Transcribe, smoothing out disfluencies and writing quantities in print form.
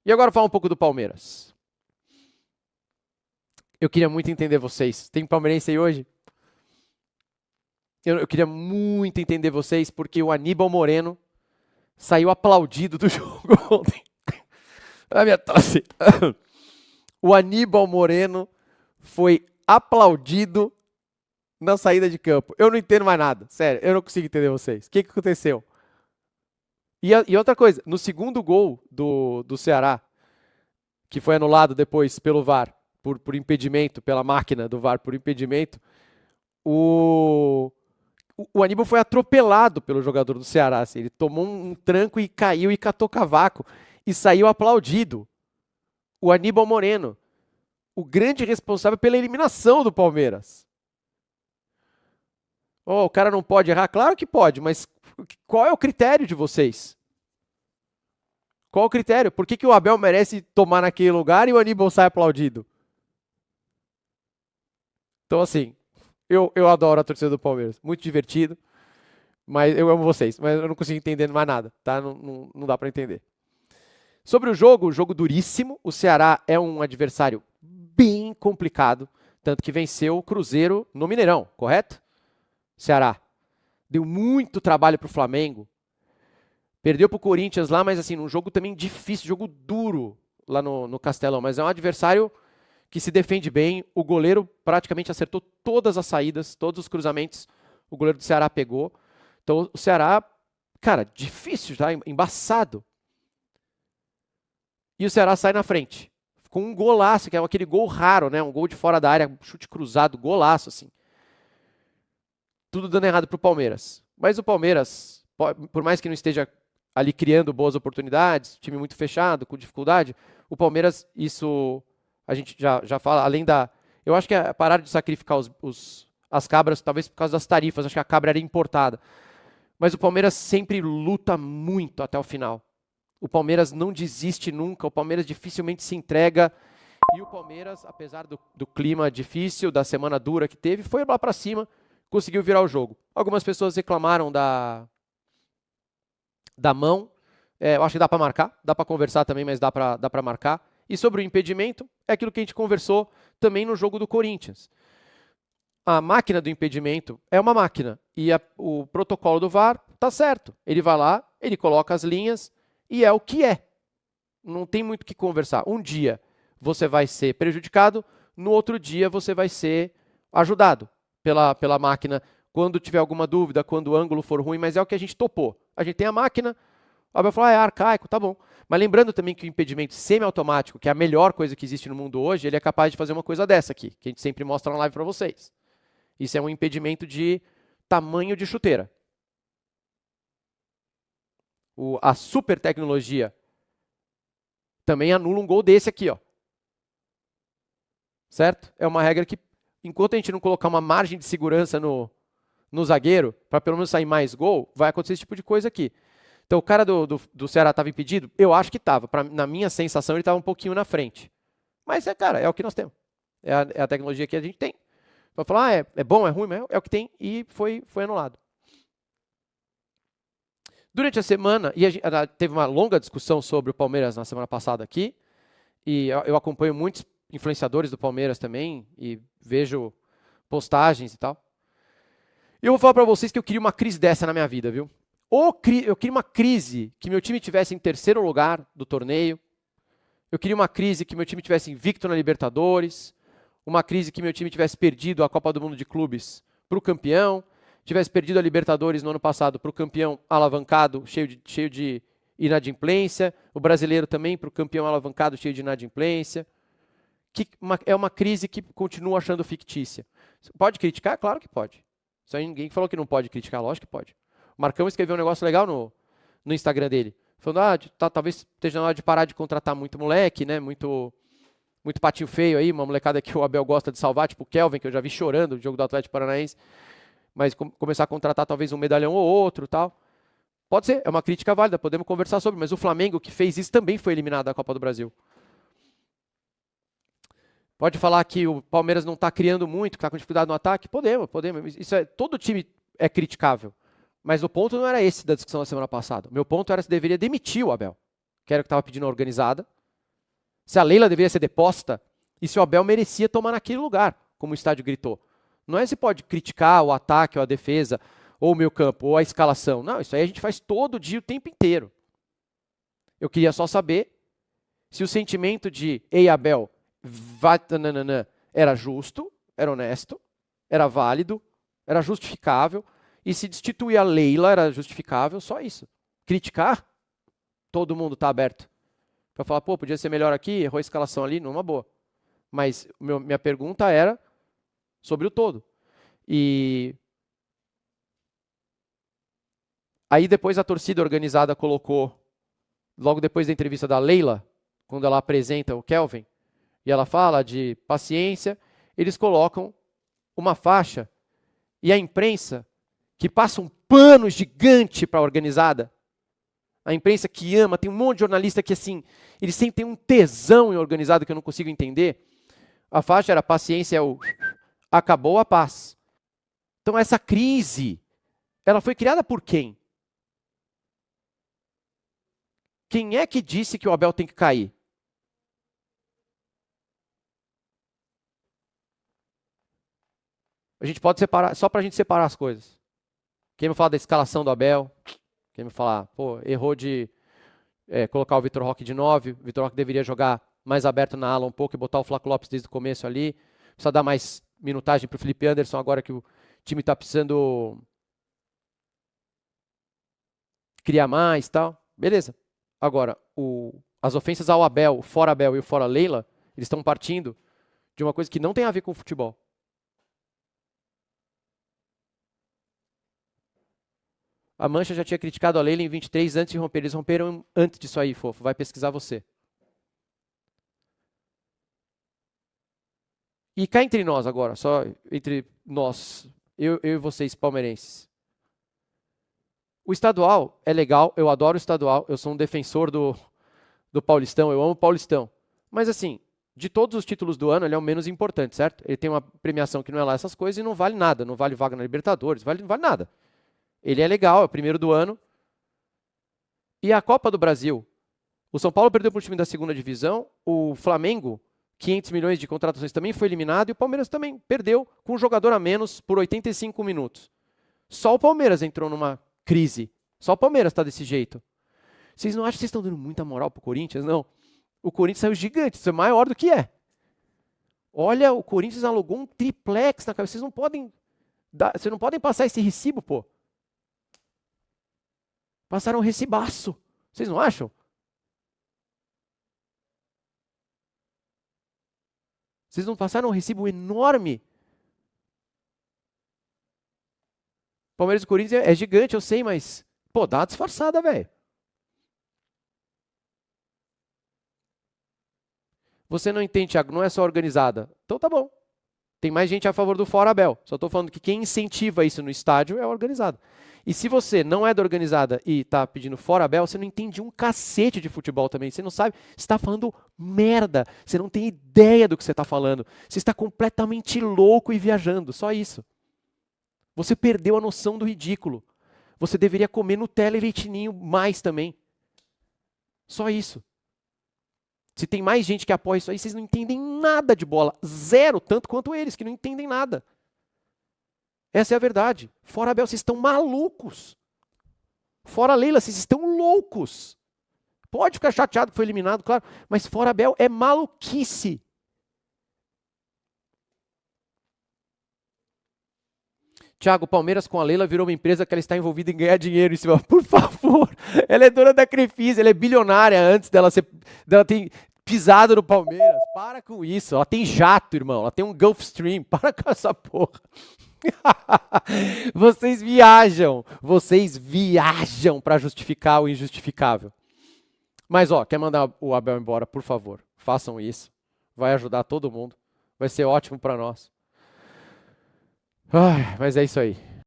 E agora falar um pouco do Palmeiras. Eu queria muito entender vocês. Tem palmeirense aí hoje? Eu queria muito entender vocês, porque o Aníbal Moreno saiu aplaudido do jogo ontem. A minha tosse. O Aníbal Moreno foi aplaudido na saída de campo. Eu não entendo mais nada. Sério, eu não consigo entender vocês. O que aconteceu? E outra coisa, no segundo gol do Ceará, que foi anulado depois pelo VAR, por impedimento, pela máquina do VAR por impedimento, o Aníbal foi atropelado pelo jogador do Ceará. Assim, ele tomou um tranco e caiu e catou cavaco. E saiu aplaudido. O Aníbal Moreno, o grande responsável pela eliminação do Palmeiras. Oh, o cara não pode errar? Claro que pode, mas qual é o critério de vocês? Qual o critério? Por que o Abel merece tomar naquele lugar e o Aníbal sai aplaudido? Então, assim, eu adoro a torcida do Palmeiras. Muito divertido. Mas eu amo vocês. Mas eu não consigo entender mais nada, tá? Não dá pra entender. Sobre o jogo duríssimo. O Ceará é um adversário bem complicado. Tanto que venceu o Cruzeiro no Mineirão, correto? Ceará. Deu muito trabalho pro Flamengo. Perdeu pro Corinthians lá, mas assim, num jogo também difícil, jogo duro lá no Castelão. Mas é um adversário que se defende bem. O goleiro praticamente acertou todas as saídas, todos os cruzamentos. O goleiro do Ceará pegou. Então o Ceará, cara, difícil, tá? Embaçado. E o Ceará sai na frente. Com um golaço, que é aquele gol raro, né? Um gol de fora da área, chute cruzado, golaço, assim. Tudo dando errado pro Palmeiras. Mas o Palmeiras, por mais que não esteja ali criando boas oportunidades, time muito fechado, com dificuldade, o Palmeiras, isso a gente já fala, além da... Eu acho que é parar de sacrificar as cabras, talvez por causa das tarifas, acho que a cabra era importada. Mas o Palmeiras sempre luta muito até o final. O Palmeiras não desiste nunca, o Palmeiras dificilmente se entrega. E o Palmeiras, apesar do clima difícil, da semana dura que teve, foi lá para cima, conseguiu virar o jogo. Algumas pessoas reclamaram da mão. Eu acho que dá para marcar, dá para conversar também, mas dá para marcar. E sobre o impedimento, é aquilo que a gente conversou também no jogo do Corinthians. A máquina do impedimento é uma máquina e o protocolo do VAR tá certo. Ele vai lá, ele coloca as linhas e é o que é. Não tem muito o que conversar. Um dia você vai ser prejudicado, no outro dia você vai ser ajudado pela máquina. Quando tiver alguma dúvida, quando o ângulo for ruim, mas é o que a gente topou. A gente tem a máquina, o Abel falou, é arcaico, tá bom. Mas lembrando também que o impedimento semiautomático, que é a melhor coisa que existe no mundo hoje, ele é capaz de fazer uma coisa dessa aqui, que a gente sempre mostra na live para vocês. Isso é um impedimento de tamanho de chuteira. A super tecnologia também anula um gol desse aqui, ó. Certo? É uma regra que, enquanto a gente não colocar uma margem de segurança no zagueiro, para pelo menos sair mais gol, vai acontecer esse tipo de coisa aqui. Então o cara do Ceará estava impedido? Eu acho que estava. Na minha sensação, ele estava um pouquinho na frente. Mas, cara, é o que nós temos. É a tecnologia que a gente tem. Vai falar, é bom, é ruim, mas é o que tem, e foi anulado. Durante a semana, e teve uma longa discussão sobre o Palmeiras na semana passada aqui, e eu acompanho muitos influenciadores do Palmeiras também, e vejo postagens e tal. E eu vou falar para vocês que eu queria uma crise dessa na minha vida, viu? Eu queria uma crise que meu time tivesse em terceiro lugar do torneio, eu queria uma crise que meu time tivesse invicto na Libertadores, uma crise que meu time tivesse perdido a Copa do Mundo de Clubes para o campeão, tivesse perdido a Libertadores no ano passado para o campeão alavancado, cheio de inadimplência, o brasileiro também para o campeão alavancado, cheio de inadimplência. É uma crise que continuo achando fictícia. Pode criticar? Claro que pode. Só ninguém falou que não pode criticar, lógico que pode. O Marcão escreveu um negócio legal no Instagram dele, falando, talvez esteja na hora de parar de contratar muito moleque, né, muito patinho feio aí, uma molecada que o Abel gosta de salvar, tipo o Kelvin, que eu já vi chorando no jogo do Atlético Paranaense, mas começar a contratar talvez um medalhão ou outro, tal. Pode ser, é uma crítica válida, podemos conversar sobre, mas o Flamengo que fez isso também foi eliminado da Copa do Brasil. Pode falar que o Palmeiras não está criando muito, que está com dificuldade no ataque? Podemos. Todo time é criticável. Mas o ponto não era esse da discussão da semana passada. O meu ponto era se deveria demitir o Abel, que era o que estava pedindo a organizada. Se a Leila deveria ser deposta e se o Abel merecia tomar naquele lugar, como o estádio gritou. Não é se pode criticar o ataque ou a defesa, ou o meio campo, ou a escalação. Não, isso aí a gente faz todo dia, o tempo inteiro. Eu queria só saber se o sentimento de ei, Abel, era justo, era honesto, era válido, era justificável, e se destituir a Leila era justificável, só isso. Criticar, todo mundo está aberto. Para falar, pô, podia ser melhor aqui, errou a escalação ali, numa boa. Mas minha pergunta era sobre o todo. E aí depois a torcida organizada colocou, logo depois da entrevista da Leila, quando ela apresenta o Kelvin, e ela fala de paciência, eles colocam uma faixa e a imprensa, que passa um pano gigante para a organizada, a imprensa que ama, tem um monte de jornalista que assim, eles sempre têm um tesão em organizado que eu não consigo entender. A faixa era paciência, acabou a paz. Então essa crise, ela foi criada por quem? Quem é que disse que o Abel tem que cair? A gente pode separar, só para a gente separar as coisas. Quem me fala da escalação do Abel? Quem me falar, pô, errou de colocar o Vitor Roque de 9, o Vitor Roque deveria jogar mais aberto na ala um pouco e botar o Flaco Lopes desde o começo ali. Precisa dar mais minutagem para o Felipe Anderson agora que o time está precisando criar mais e tal. Beleza. Agora, as ofensas ao Abel, o fora Abel e o fora Leila, eles estão partindo de uma coisa que não tem a ver com o futebol. A Mancha já tinha criticado a Leila em 23 antes de romper. Eles romperam antes disso aí, fofo. Vai pesquisar você. E cá entre nós agora, só entre nós, eu e vocês palmeirenses. O estadual é legal, eu adoro o estadual, eu sou um defensor do Paulistão, eu amo o Paulistão. Mas assim, de todos os títulos do ano, ele é o menos importante, certo? Ele tem uma premiação que não é lá essas coisas e não vale nada, não vale vaga na Libertadores, não vale nada. Ele é legal, é o primeiro do ano. E a Copa do Brasil? O São Paulo perdeu para o time da segunda divisão, o Flamengo, 500 milhões de contratações, também foi eliminado, e o Palmeiras também perdeu com um jogador a menos por 85 minutos. Só o Palmeiras entrou numa crise. Só o Palmeiras está desse jeito. Vocês não acham que vocês estão dando muita moral pro Corinthians? Não. O Corinthians saiu gigante, isso é maior do que é. Olha, o Corinthians alugou um triplex na cabeça. Vocês não podem passar esse recibo, pô. Passaram um recibaço. Vocês não acham? Vocês não passaram um recibo enorme? Palmeiras e Corinthians é gigante, eu sei, mas pô, dá uma disfarçada, velho. Você não entende, Thiago, não é só organizada. Então tá bom. Tem mais gente a favor do Fora Abel. Só estou falando que quem incentiva isso no estádio é a organizada. E se você não é da organizada e está pedindo Fora Abel, você não entende um cacete de futebol também. Você não sabe, você está falando merda. Você não tem ideia do que você está falando. Você está completamente louco e viajando. Só isso. Você perdeu a noção do ridículo. Você deveria comer Nutella e leitinho mais também. Só isso. Se tem mais gente que apoia isso aí, vocês não entendem nada de bola. Zero, tanto quanto eles, que não entendem nada. Essa é a verdade. Fora Abel, vocês estão malucos. Fora Leila, vocês estão loucos. Pode ficar chateado que foi eliminado, claro, mas fora Abel é maluquice. Thiago, Palmeiras com a Leila virou uma empresa que ela está envolvida em ganhar dinheiro em cima. Por favor, ela é dona da Crefisa, ela é bilionária antes dela ter pisado no Palmeiras. Para com isso, ela tem jato, irmão, ela tem um Gulfstream, para com essa porra. Vocês viajam para justificar o injustificável. Mas ó, quer mandar o Abel embora, por favor, façam isso. Vai ajudar todo mundo, vai ser ótimo para nós. Ai, mas é isso aí.